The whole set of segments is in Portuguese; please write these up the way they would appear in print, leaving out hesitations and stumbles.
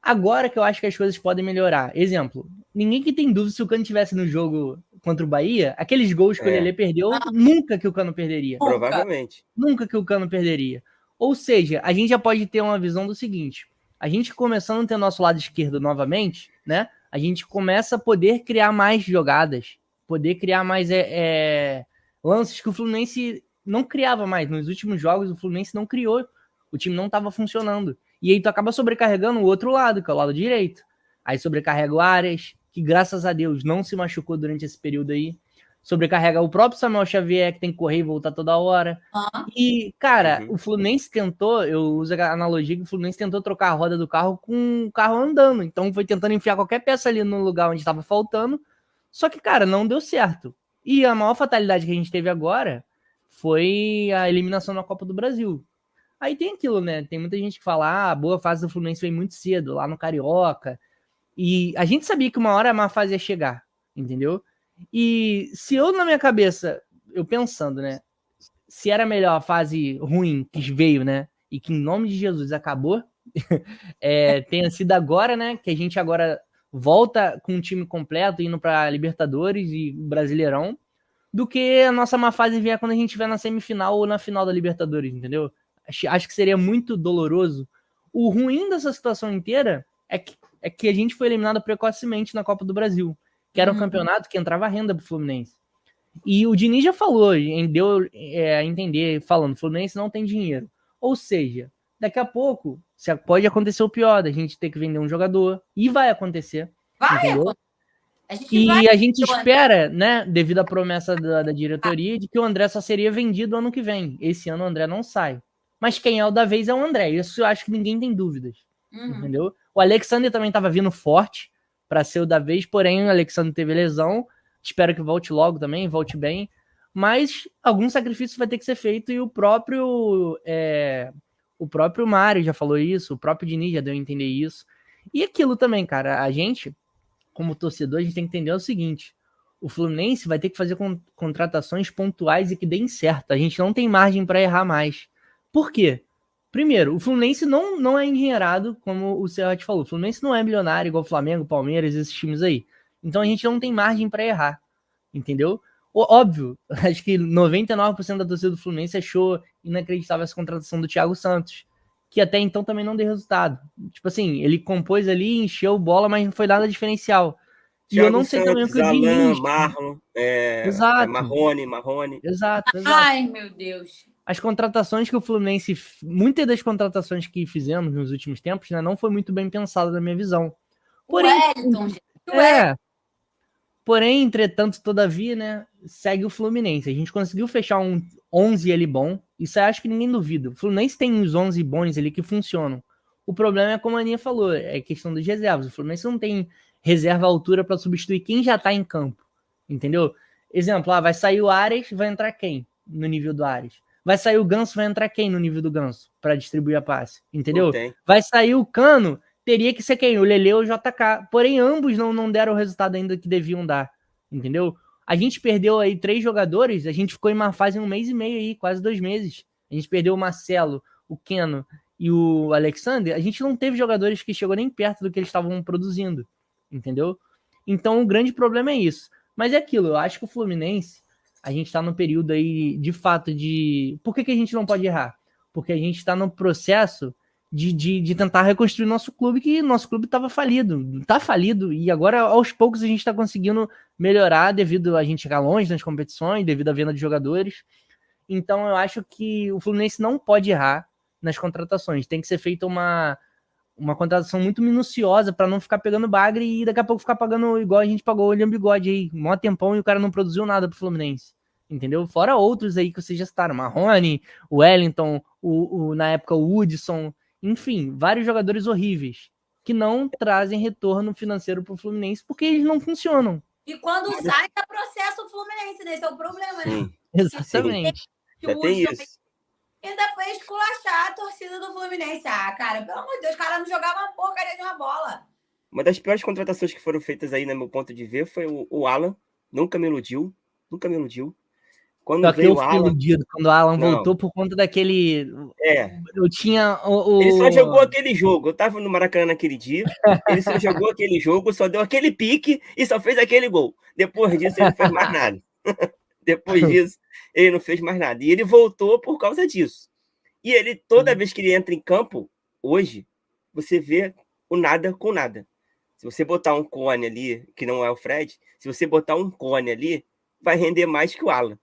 Agora que eu acho que as coisas podem melhorar. Exemplo, ninguém que tem dúvida se o Cano estivesse no jogo contra o Bahia, aqueles gols que o Lelê perdeu, nunca que o Cano perderia. Provavelmente. Nunca que o Cano perderia. Ou seja, a gente já pode ter uma visão do seguinte: a gente começando a ter nosso lado esquerdo novamente, né? A gente começa a poder criar mais jogadas, poder criar mais lances que o Fluminense não criava mais. Nos últimos jogos, o Fluminense não criou. O time não estava funcionando. E aí tu acaba sobrecarregando o outro lado, que é o lado direito. Aí sobrecarrega o Arias, que graças a Deus não se machucou durante esse período aí. Sobrecarrega o próprio Samuel Xavier, que tem que correr e voltar toda hora. E, cara, o Fluminense tentou, eu uso a analogia que o Fluminense tentou trocar a roda do carro com o carro andando. Então foi tentando enfiar qualquer peça ali no lugar onde estava faltando. Só que, cara, não deu certo. E a maior fatalidade que a gente teve agora foi a eliminação na Copa do Brasil. Aí tem aquilo, né? Tem muita gente que fala, a boa fase do Fluminense veio muito cedo, lá no Carioca. E a gente sabia que uma hora a má fase ia chegar, entendeu? E se eu, na minha cabeça, eu pensando, né? Se era melhor a fase ruim que veio, né? E que em nome de Jesus acabou, tenha sido agora, né? Que a gente agora volta com um time completo, indo para Libertadores e Brasileirão, do que a nossa má fase vier quando a gente estiver na semifinal ou na final da Libertadores, entendeu? Acho que seria muito doloroso. O ruim dessa situação inteira é que a gente foi eliminado precocemente na Copa do Brasil, que era um campeonato que entrava renda pro Fluminense. E o Diniz já falou, deu a entender, falando, o Fluminense não tem dinheiro. Ou seja, daqui a pouco pode acontecer o pior, da gente ter que vender um jogador, e vai acontecer, entendeu? A gente espera, né, devido à promessa da diretoria, de que o André só seria vendido ano que vem. Esse ano o André não sai. Mas quem é o da vez é o André. Isso eu acho que ninguém tem dúvidas. Entendeu? O Alexandre também estava vindo forte para ser o da vez, porém o Alexandre teve lesão. Espero que volte logo também, volte bem. Mas algum sacrifício vai ter que ser feito e o próprio Mário já falou isso, o próprio Diniz já deu a entender isso. E aquilo também, cara, a gente como torcedor, a gente tem que entender o seguinte: o Fluminense vai ter que fazer contratações pontuais e que deem certo. A gente não tem margem para errar mais. Por quê? Primeiro, o Fluminense não é engenheirado, como o Serrat falou. O Fluminense não é milionário igual o Flamengo, Palmeiras, esses times aí. Então a gente não tem margem para errar. Entendeu? Óbvio, acho que 99% da torcida do Fluminense achou inacreditável essa contratação do Thiago Santos, que até então também não deu resultado. Tipo assim, ele compôs ali, encheu bola, mas não foi nada diferencial. E eu Thiago não sei também o Santos, que o Alain, Diniz. Marlon, Exato. Marrone. Exato. Ai, meu Deus. As contratações que o Fluminense. Muitas das contratações que fizemos nos últimos tempos, né, não foi muito bem pensada na minha visão. Porém. Wellington, gente. Porém, entretanto, todavia, né, segue o Fluminense. A gente conseguiu fechar um 11 ali bom. Isso eu acho que ninguém duvida. O Fluminense tem uns 11 bons ali que funcionam. O problema é, como a Aninha falou, é questão dos reservas. O Fluminense não tem reserva à altura para substituir quem já tá em campo. Entendeu? Exemplo, vai sair o Ares, vai entrar quem no nível do Ares? Vai sair o Ganso, vai entrar quem no nível do Ganso para distribuir a passe? Entendeu? Vai sair o Cano, teria que ser quem? O Lelê ou o JK. Porém, ambos não deram o resultado ainda que deviam dar. Entendeu? A gente perdeu aí 3 jogadores, a gente ficou em uma fase 1 mês e meio aí, quase 2 meses. A gente perdeu o Marcelo, o Keno e o Alexander. A gente não teve jogadores que chegou nem perto do que eles estavam produzindo. Entendeu? Então, o grande problema é isso. Mas é aquilo, eu acho que o Fluminense, a gente tá no período aí, de fato, de... Por que a gente não pode errar? Porque a gente tá no processo de tentar reconstruir nosso clube, que nosso clube estava falido, tá falido, e agora aos poucos a gente está conseguindo melhorar devido a gente chegar longe nas competições, devido à venda de jogadores. Então eu acho que o Fluminense não pode errar nas contratações, tem que ser feita uma contratação muito minuciosa para não ficar pegando bagre e daqui a pouco ficar pagando igual a gente pagou o William Bigode aí, mó tempão, e o cara não produziu nada pro Fluminense. Entendeu? Fora outros aí que vocês já citaram, Marrone, o Wellington, na época o Hudson, enfim, vários jogadores horríveis que não trazem retorno financeiro pro Fluminense porque eles não funcionam. E quando sai, dá processo o Fluminense, né? Esse é o problema, né? Exatamente. Tem isso. Ainda fez esculachar a torcida do Fluminense. Cara, pelo amor de Deus, o cara não jogava uma porcaria de uma bola. Uma das piores contratações que foram feitas aí, no meu ponto de ver, foi o Alan. Nunca me iludiu. Quando Só que veio eu o fui Alan, iludido quando o Alan não, voltou por conta daquele. é. Eu tinha Ele só jogou aquele jogo. Eu tava no Maracanã naquele dia. Ele só jogou aquele jogo, só deu aquele pique e só fez aquele gol. Depois disso, ele não fez mais nada. Depois disso, ele não fez mais nada. E ele voltou por causa disso. E ele, toda vez que ele entra em campo, hoje, você vê o nada com nada. Se você botar um cone ali, que não é o Fred, se você botar um cone ali, vai render mais que o Alan.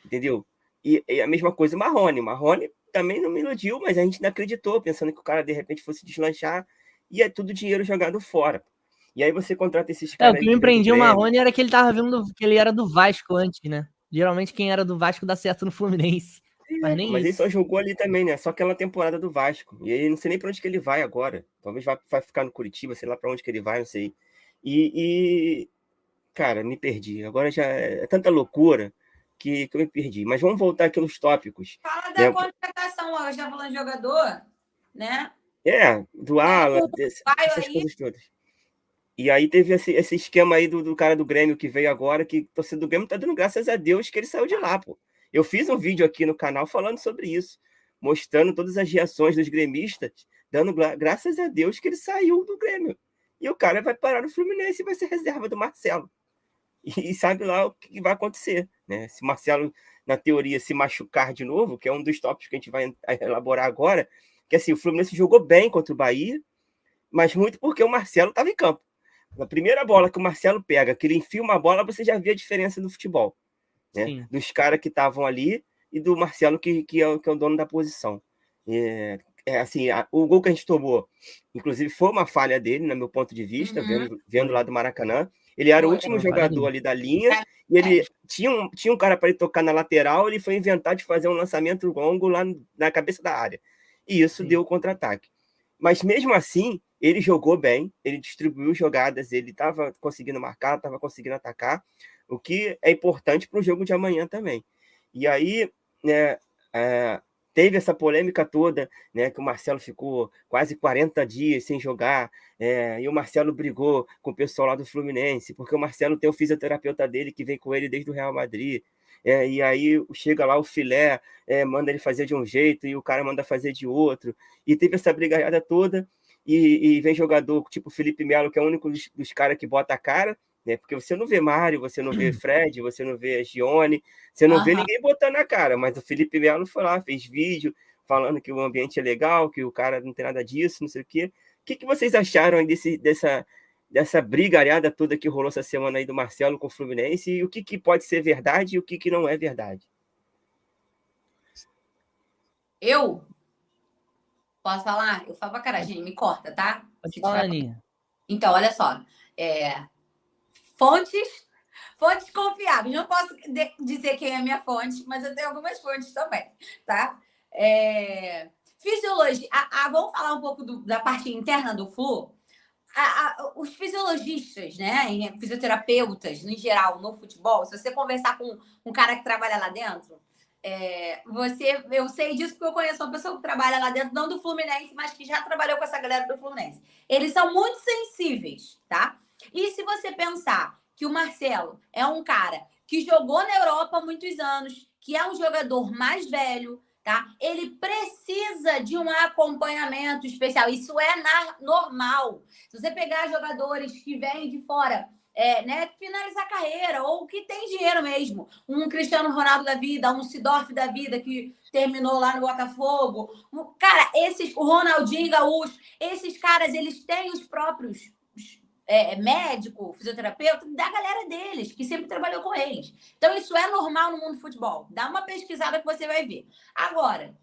Entendeu? E a mesma coisa o Marrone. O Marrone também não me iludiu, mas a gente não acreditou, pensando que o cara de repente fosse deslanchar, e é tudo dinheiro jogado fora. E aí você contrata esses O caras que aí me que veio do prendia o Grêmio. Marrone era que ele tava vindo, que ele era do Vasco antes, né? Geralmente quem era do Vasco dá certo no Fluminense. Mas nem Mas ele só isso. jogou ali também, né? Só aquela temporada do Vasco. E aí não sei nem para onde que ele vai agora. Talvez vai ficar no Curitiba, sei lá para onde que ele vai, não sei. Cara, me perdi. Agora já é tanta loucura que eu me perdi. Mas vamos voltar aqui nos tópicos. Fala da Né? contratação, ó, já falando de jogador, né? Do Alan, O Caio essas aí, coisas todas. E aí teve esse esquema aí do cara do Grêmio que veio agora, que o torcedor do Grêmio tá dando graças a Deus que ele saiu de lá, pô. Eu fiz um vídeo aqui no canal falando sobre isso, mostrando todas as reações dos gremistas, dando graças a Deus que ele saiu do Grêmio. E o cara vai parar no Fluminense e vai ser reserva do Marcelo. E sabe lá o que vai acontecer, né? Se Marcelo, na teoria, se machucar de novo, que é um dos tópicos que a gente vai elaborar agora, que assim, o Fluminense jogou bem contra o Bahia, mas muito porque o Marcelo estava em campo. Na primeira bola que o Marcelo pega, que ele enfia uma bola, você já vê a diferença do futebol, né? Sim. Dos caras que estavam ali e do Marcelo, que é o dono da posição. Assim, o gol que a gente tomou, inclusive, foi uma falha dele, no meu ponto de vista, vendo lá do Maracanã. Ele era o último jogador ali da linha, e ele tinha um cara para ele tocar na lateral, ele foi inventar de fazer um lançamento longo lá na cabeça da área. E isso deu o contra-ataque. Mas mesmo assim, ele jogou bem, ele distribuiu jogadas, ele estava conseguindo marcar, estava conseguindo atacar, o que é importante para o jogo de amanhã também. E aí, né, teve essa polêmica toda, né, que o Marcelo ficou quase 40 dias sem jogar, e o Marcelo brigou com o pessoal lá do Fluminense, porque o Marcelo tem o fisioterapeuta dele que vem com ele desde o Real Madrid. E aí chega lá o Filé, manda ele fazer de um jeito e o cara manda fazer de outro. E teve essa brigaiada toda, e vem jogador tipo Felipe Melo, que é o único dos caras que bota a cara, né? Porque você não vê Mário, você não vê Fred, você não vê Gione, você não vê ninguém botando a cara, mas o Felipe Melo foi lá, fez vídeo falando que o ambiente é legal, que o cara não tem nada disso, não sei o quê. O que vocês acharam aí dessa brigaiada toda que rolou essa semana aí do Marcelo com o Fluminense, e o que pode ser verdade e o que não é verdade? eu posso falar? Eu falo pra cara, gente, me corta, tá? Pode falar, Aninha. Então, olha só. Fontes confiáveis. Não posso dizer quem é a minha fonte, mas eu tenho algumas fontes também, tá? Fisiologia. Vamos falar um pouco da parte interna do Flu. Os fisiologistas, né, fisioterapeutas, em geral, no futebol, se você conversar com um cara que trabalha lá dentro, eu sei disso porque eu conheço uma pessoa que trabalha lá dentro, não do Fluminense, mas que já trabalhou com essa galera do Fluminense. Eles são muito sensíveis, tá? E se você pensar que o Marcelo é um cara que jogou na Europa há muitos anos, que é um jogador mais velho, tá? Ele precisa de um acompanhamento especial. Isso é normal. Se você pegar jogadores que vêm de fora, né, finalizar a carreira, ou que tem dinheiro mesmo, um Cristiano Ronaldo da vida, um Sidorf da vida, que terminou lá no Botafogo. Cara, o Ronaldinho Gaúcho, esses caras, eles têm os próprios médico, fisioterapeuta, da galera deles, que sempre trabalhou com eles. Então, isso é normal no mundo do futebol. Dá uma pesquisada que você vai ver. Agora,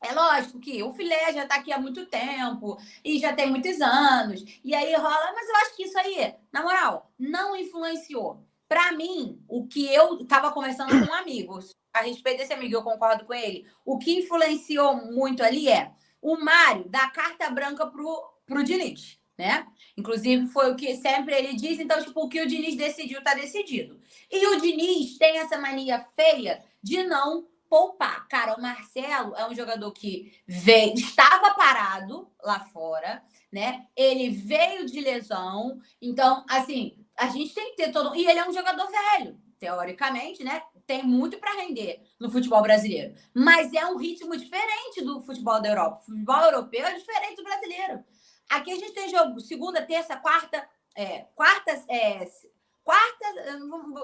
é lógico que o Filé já está aqui há muito tempo e já tem muitos anos. E aí rola... Mas eu acho que isso aí, na moral, não influenciou. Para mim, o que eu estava conversando com amigos a respeito desse amigo, eu concordo com ele, o que influenciou muito ali é o Mário dar carta branca pro Diniz, né? Inclusive, foi o que sempre ele diz. Então, tipo, o que o Diniz decidiu, tá decidido. E o Diniz tem essa mania feia de não poupar. Cara, o Marcelo é um jogador que estava parado lá fora, né? Ele veio de lesão. Então, assim, a gente tem que ter todo... E ele é um jogador velho. teoricamente, né, tem muito para render no futebol brasileiro. Mas é um ritmo diferente do futebol da Europa. O futebol europeu é diferente do brasileiro. Aqui a gente tem jogo segunda, terça, quarta,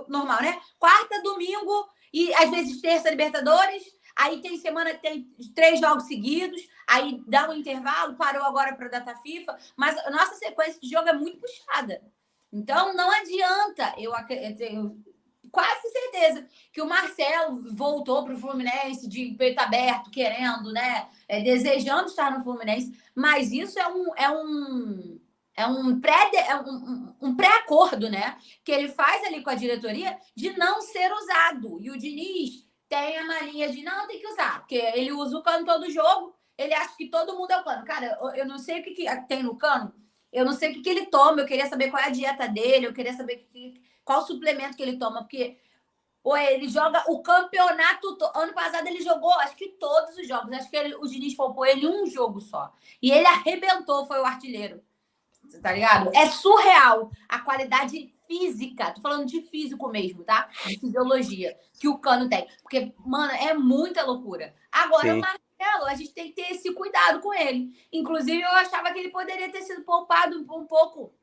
normal, né? Quarta, domingo e às vezes terça, Libertadores. Aí tem semana que tem 3 jogos seguidos, aí dá um intervalo, parou agora para a data FIFA, mas a nossa sequência de jogo é muito puxada. Então, não adianta, eu tenho quase certeza que o Marcelo voltou para o Fluminense de peito aberto, querendo, né? Desejando estar no Fluminense, mas isso é um pré-acordo, né? Que ele faz ali com a diretoria de não ser usado. E o Diniz tem a mania de não tem que usar, porque ele usa o Cano todo jogo, ele acha que todo mundo é o Cano. Cara, eu não sei o que tem no Cano, eu não sei o que ele toma, eu queria saber qual é a dieta dele, eu queria saber qual suplemento que ele toma, porque ele joga o campeonato. Ano passado ele jogou, acho que todos os jogos, acho que o Diniz poupou ele um jogo só. E ele arrebentou, foi o artilheiro. Tá ligado? É surreal a qualidade física, tô falando de físico mesmo, tá? De fisiologia que o Cano tem. Porque, mano, é muita loucura. Agora, Sim. o Marcelo, a gente tem que ter esse cuidado com ele. Inclusive, eu achava que ele poderia ter sido poupado um pouco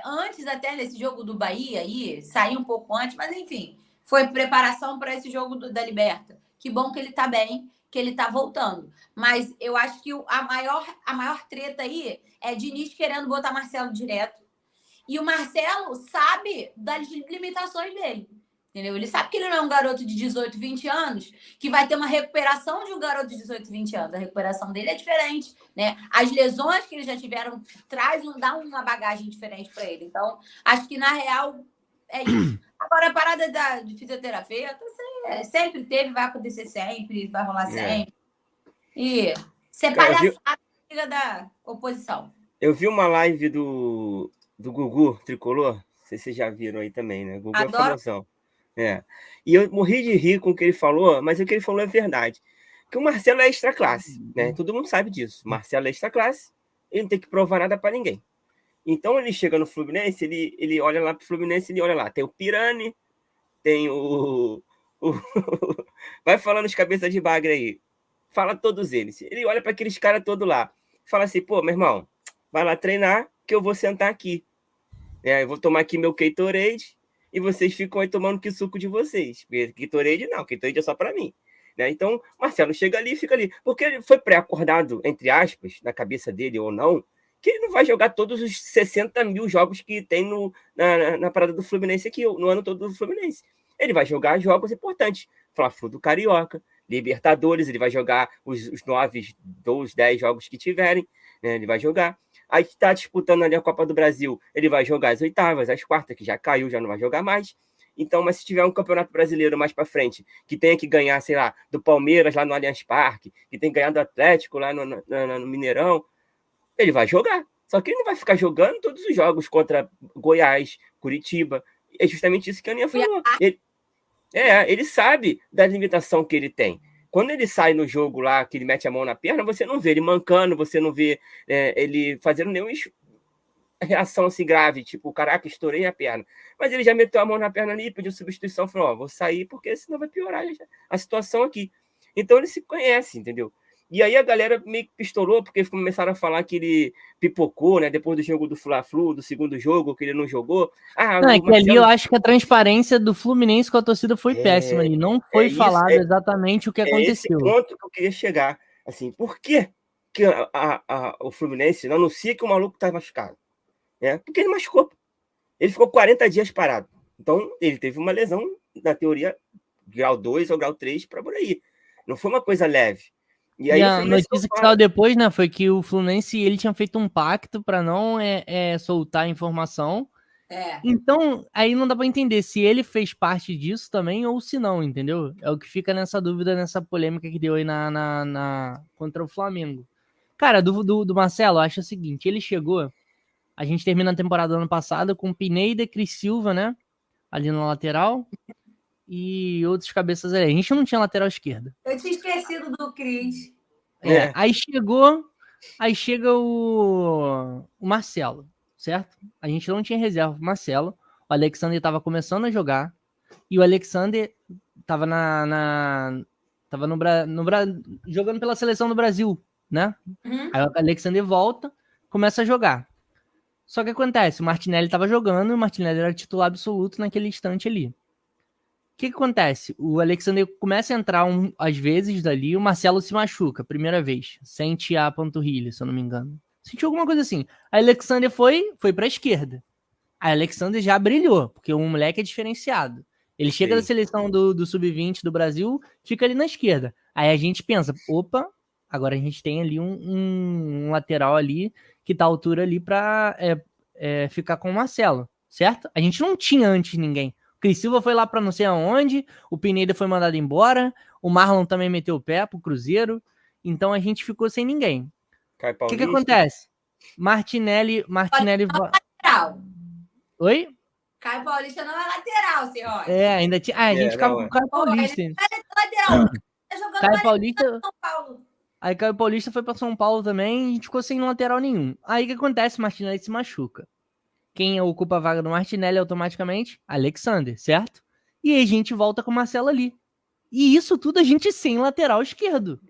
antes até nesse jogo do Bahia aí, sair um pouco antes, mas enfim, foi preparação para esse jogo da Liberta. Que bom que ele tá bem, que ele tá voltando. Mas eu acho que a maior treta aí é Diniz querendo botar Marcelo direto. E o Marcelo sabe das limitações dele. Entendeu? Ele sabe que ele não é um garoto de 18, 20 anos que vai ter uma recuperação de um garoto de 18, 20 anos. A recuperação dele é diferente, né? As lesões que ele já tiveram dá uma bagagem diferente para ele. Então, acho que, na real, é isso. Agora, a parada de fisioterapeuta sempre teve, vai acontecer sempre, vai rolar sempre. E ser palhaçada da oposição. Eu vi uma live do Gugu Tricolor, não sei se vocês já viram aí também, né? Gugu Adoro. é famosão. E eu morri de rir com o que ele falou, mas o que ele falou é verdade. Que o Marcelo é extra classe, né? Todo mundo sabe disso. O Marcelo é extra classe, ele não tem que provar nada para ninguém. Então ele chega no Fluminense, ele olha lá pro Fluminense, ele olha lá, tem o Pirani, tem vai falando os cabeças de bagre aí. Fala todos eles. Ele olha para aqueles caras todos lá. Fala assim, pô, meu irmão, vai lá treinar que eu vou sentar aqui. Eu vou tomar aqui meu Gatorade e vocês ficam aí tomando que suco de vocês. Gatorade não, Gatorade é só para mim. Então, Marcelo chega ali e fica ali. Porque ele foi pré-acordado, entre aspas, na cabeça dele ou não, que ele não vai jogar todos os 60 mil jogos que tem na parada do Fluminense aqui, no ano todo do Fluminense. Ele vai jogar jogos importantes. Fla-Flu do Carioca, Libertadores, ele vai jogar os 9, 12, 10 jogos que tiverem, né? Ele vai jogar. Aí está disputando ali a Copa do Brasil, ele vai jogar as oitavas, as quartas, que já caiu, já não vai jogar mais. Então, mas se tiver um campeonato brasileiro mais para frente, que tenha que ganhar, sei lá, do Palmeiras lá no Allianz Parque, que tem que ganhar do Atlético lá no Mineirão, ele vai jogar. Só que ele não vai ficar jogando todos os jogos contra Goiás, Curitiba. É justamente isso que a Aninha falou. Ele sabe da limitação que ele tem. Quando ele sai no jogo lá, que ele mete a mão na perna, você não vê ele mancando, você não vê ele fazendo nenhuma reação assim grave, tipo, caraca, estourei a perna. Mas ele já meteu a mão na perna ali, pediu substituição, falou, vou sair porque senão vai piorar a situação aqui. Então ele se conhece, entendeu? E aí a galera meio que pistolou, porque começaram a falar que ele pipocou, né? Depois do jogo do Fla-Flu, do segundo jogo, que ele não jogou. Ali eu acho que a transparência do Fluminense com a torcida foi péssima. E não foi falado exatamente o que aconteceu. Esse ponto que eu queria chegar. Assim, por que o Fluminense não anuncia que o maluco tá machucado? Porque ele machucou. Ele ficou 40 dias parado. Então, ele teve uma lesão, na teoria, grau 2 ou grau 3 para por aí. Não foi uma coisa leve. E aí a notícia que saiu depois, né, foi que o Fluminense ele tinha feito um pacto para não soltar a informação. Então, aí não dá para entender se ele fez parte disso também ou se não, entendeu? É o que fica nessa dúvida, nessa polêmica que deu aí contra o Flamengo. Cara, do Marcelo, eu acho o seguinte, ele chegou, a gente termina a temporada do ano passado com Pineda e Cris Silva, né, ali na lateral, e outros cabeças ali. A gente não tinha lateral esquerda. Eu tinha esquecido do Cris. Aí chega o Marcelo, certo? A gente não tinha reserva pro Marcelo. O Alexander estava começando a jogar e o Alexander estava jogando pela seleção do Brasil, né? Aí o Alexander volta, começa a jogar. Só que acontece, o Martinelli estava jogando e o Martinelli era titular absoluto naquele instante ali. O que acontece? O Alexander começa a entrar às vezes dali, o Marcelo se machuca, primeira vez, sente a panturrilha, se eu não me engano. Sentiu alguma coisa assim. Aí o Alexander foi para a esquerda. Aí o Alexander já brilhou, porque o moleque é diferenciado. Ele chega da seleção do Sub-20 do Brasil, fica ali na esquerda. Aí a gente pensa, opa, agora a gente tem ali um lateral ali que tá à altura ali pra ficar com o Marcelo, certo? A gente não tinha antes ninguém. O Cris Silva foi lá pra não sei aonde, o Pineda foi mandado embora, o Marlon também meteu o pé pro Cruzeiro, então a gente ficou sem ninguém. O que acontece? Martinelli... Lateral. Oi? Caio Paulista não é lateral, senhor. Ainda tinha. A gente ficava com o Caio Paulista. Ele é lateral. Tá jogando Caio Paulista. São Paulo. Aí Caio Paulista foi para São Paulo também e a gente ficou sem lateral nenhum. Aí o que acontece? O Martinelli se machuca. Quem ocupa a vaga do Martinelli automaticamente? Alexander, certo? E aí a gente volta com o Marcelo ali. E isso tudo a gente sem lateral esquerdo.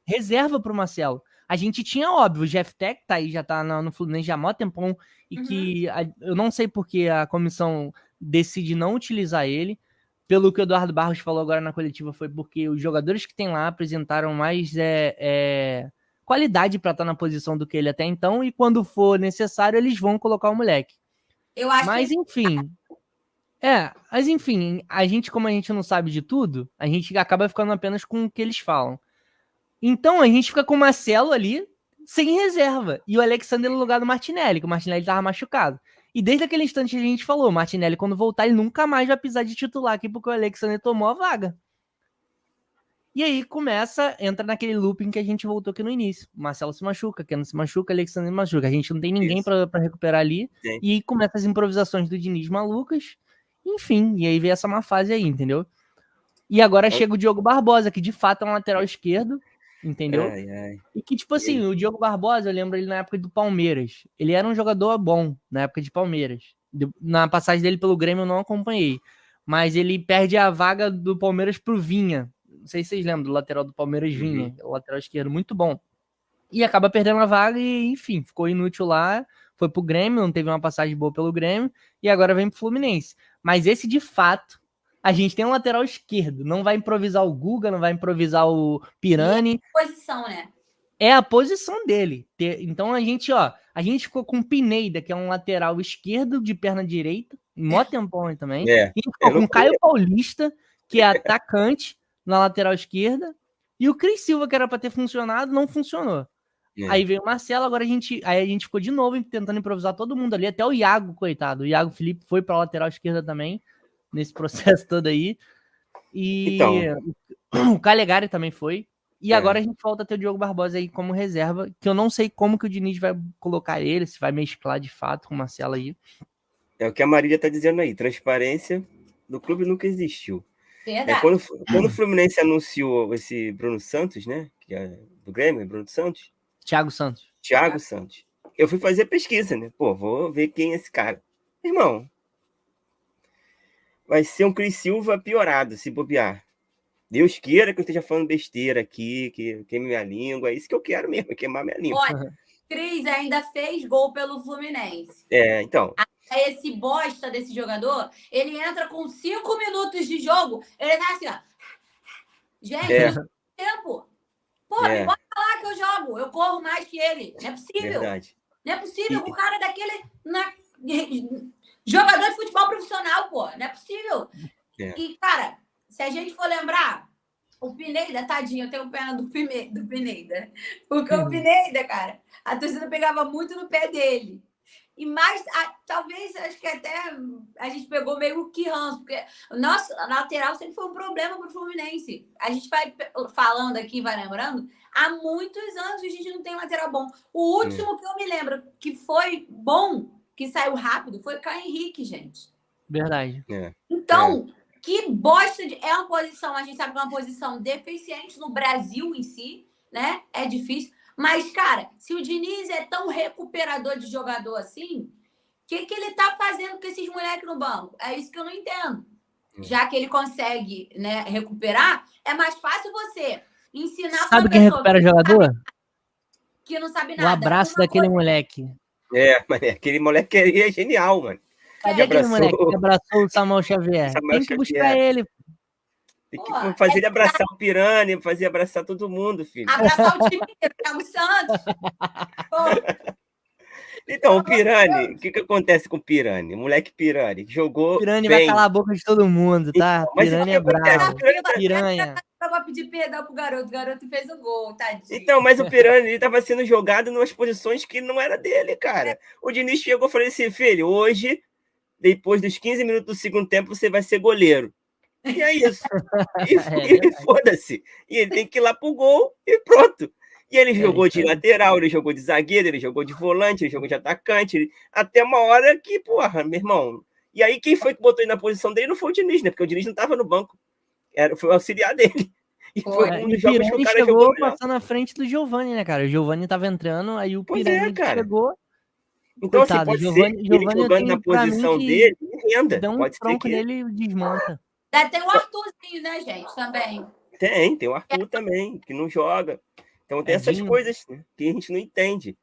Reserva pro Marcelo. A gente tinha, óbvio, o Jeff Tech tá aí, já tá no Fluminense já há mó tempão, e que eu não sei porque a comissão decide não utilizar ele. Pelo que o Eduardo Barros falou agora na coletiva, foi porque os jogadores que tem lá apresentaram mais qualidade para estar na posição do que ele até então, e quando for necessário, eles vão colocar o moleque. Eu acho Mas enfim, a gente, como a gente não sabe de tudo, a gente acaba ficando apenas com o que eles falam. Então a gente fica com o Marcelo ali, sem reserva, e o Alexander no lugar do Martinelli, que o Martinelli tava machucado. E desde aquele instante que a gente falou, o Martinelli, quando voltar, ele nunca mais vai pisar de titular aqui, porque o Alexander tomou a vaga. E aí entra naquele looping que a gente voltou aqui no início. O Marcelo se machuca, Keno se machuca, Alexander se machuca. A gente não tem ninguém para recuperar ali. Sim. E aí começa as improvisações do Diniz malucas. Enfim, e aí vem essa má fase aí, entendeu? E agora chega o Diogo Barbosa, que de fato é um lateral esquerdo, entendeu? E que, tipo assim, o Diogo Barbosa, eu lembro ele na época do Palmeiras. Ele era um jogador bom na época de Palmeiras. Na passagem dele pelo Grêmio eu não acompanhei. Mas ele perde a vaga do Palmeiras pro Vinha. Não sei se vocês lembram do lateral do Palmeiras, Vinha. O lateral esquerdo, muito bom. E acaba perdendo a vaga e, enfim, ficou inútil lá. Foi pro Grêmio, não teve uma passagem boa pelo Grêmio. E agora vem pro Fluminense. Mas esse, de fato, a gente tem um lateral esquerdo. Não vai improvisar o Guga, não vai improvisar o Pirani. É a posição, né? É a posição dele. Então a gente ficou com o Pineda, que é um lateral esquerdo de perna direita, mó tempão também. A gente ficou com o Caio Paulista, que é atacante na lateral esquerda, e o Cris Silva, que era para ter funcionado, não funcionou. Aí veio o Marcelo, agora a gente ficou de novo tentando improvisar todo mundo ali, até o Iago, coitado. O Iago Felipe foi para a lateral esquerda também, nesse processo todo aí. E o Calegari também foi. E agora a gente volta a ter o Diogo Barbosa aí como reserva, que eu não sei como que o Diniz vai colocar ele, se vai mesclar de fato com o Marcelo aí. É o que a Marília tá dizendo aí, transparência do clube nunca existiu. Verdade. Quando o Fluminense anunciou esse Bruno Santos, né, que é do Grêmio, Bruno Santos? Thiago Santos. Eu fui fazer pesquisa, né? Pô, vou ver quem é esse cara. Irmão, vai ser um Cris Silva piorado, se bobear. Deus queira que eu esteja falando besteira aqui, que queime minha língua. É isso que eu quero mesmo, queimar minha língua. Olha, Cris ainda fez gol pelo Fluminense. Então. Esse bosta desse jogador, ele entra com 5 minutos de jogo, ele tá assim, ó. Gente, tempo. Pô, me bota lá que eu jogo. Eu corro mais que ele. Não é possível. Verdade. Não é possível. O cara daquele... Jogador de futebol profissional, pô. Não é possível. E, cara, se a gente for lembrar, o Pineda, tadinho, eu tenho pena do Pineda. Porque o Pineda, cara, a torcida pegava muito no pé dele. E mais, talvez, acho que até a gente pegou meio que ranço, porque o nosso lateral sempre foi um problema para o Fluminense. A gente vai falando aqui, vai lembrando, há muitos anos a gente não tem lateral bom. O último que eu me lembro que foi bom, que saiu rápido, foi o Caio Henrique, gente. Verdade. Então, que bosta é uma posição, a gente sabe que é uma posição deficiente no Brasil em si, né? É difícil. Mas, cara, se o Diniz é tão recuperador de jogador assim, que ele tá fazendo com esses moleques no banco? É isso que eu não entendo. Já que ele consegue, né, recuperar, é mais fácil você ensinar Sabe quem recupera jogador? que não sabe O nada. abraço daquele moleque. Mas aquele moleque aí é genial, mano. Cadê aquele moleque que abraçou o Samuel Xavier? Samuel Tem que buscar Xavier. ele. Tem que fazer ele abraçar o Pirani, fazer abraçar todo mundo, filho. Abraçar o time inteiro, Thiago Santos. Pô. Então, o Pirani, o que acontece com o Pirani? O moleque Pirani jogou. O Pirani bem. vai calar a boca de todo mundo, tá? Então, mas Pirani o que é bravo. Piranha. Pra pedir perdão pro garoto. O garoto fez o gol, tadinho. Então, mas o Pirani ele estava sendo jogado em umas posições que não era dele, cara. O Diniz chegou e falou assim: filho, hoje, depois dos 15 minutos do segundo tempo, você vai ser goleiro. E é isso. E foda-se. E ele tem que ir lá pro gol e pronto. E ele jogou de lateral, ele jogou de zagueiro, ele jogou de volante, ele jogou de atacante, até uma hora que, porra, meu irmão. E aí quem foi que botou ele na posição dele não foi o Diniz, né? Porque o Diniz não estava no banco. Foi o auxiliar dele. E foi um dos jogos que o cara jogou melhor. Passando na frente do Giovani, né, cara? O Giovani tava entrando, aí o Pirani chegou. Então, coitado, assim, pode ser ele jogando na posição dele, renda. Dá um tronco nele e desmonta. Tem o Arthurzinho, né, gente, também. Tem o Arthur também, que não joga. Então tem essas coisas, né, que a gente não entende.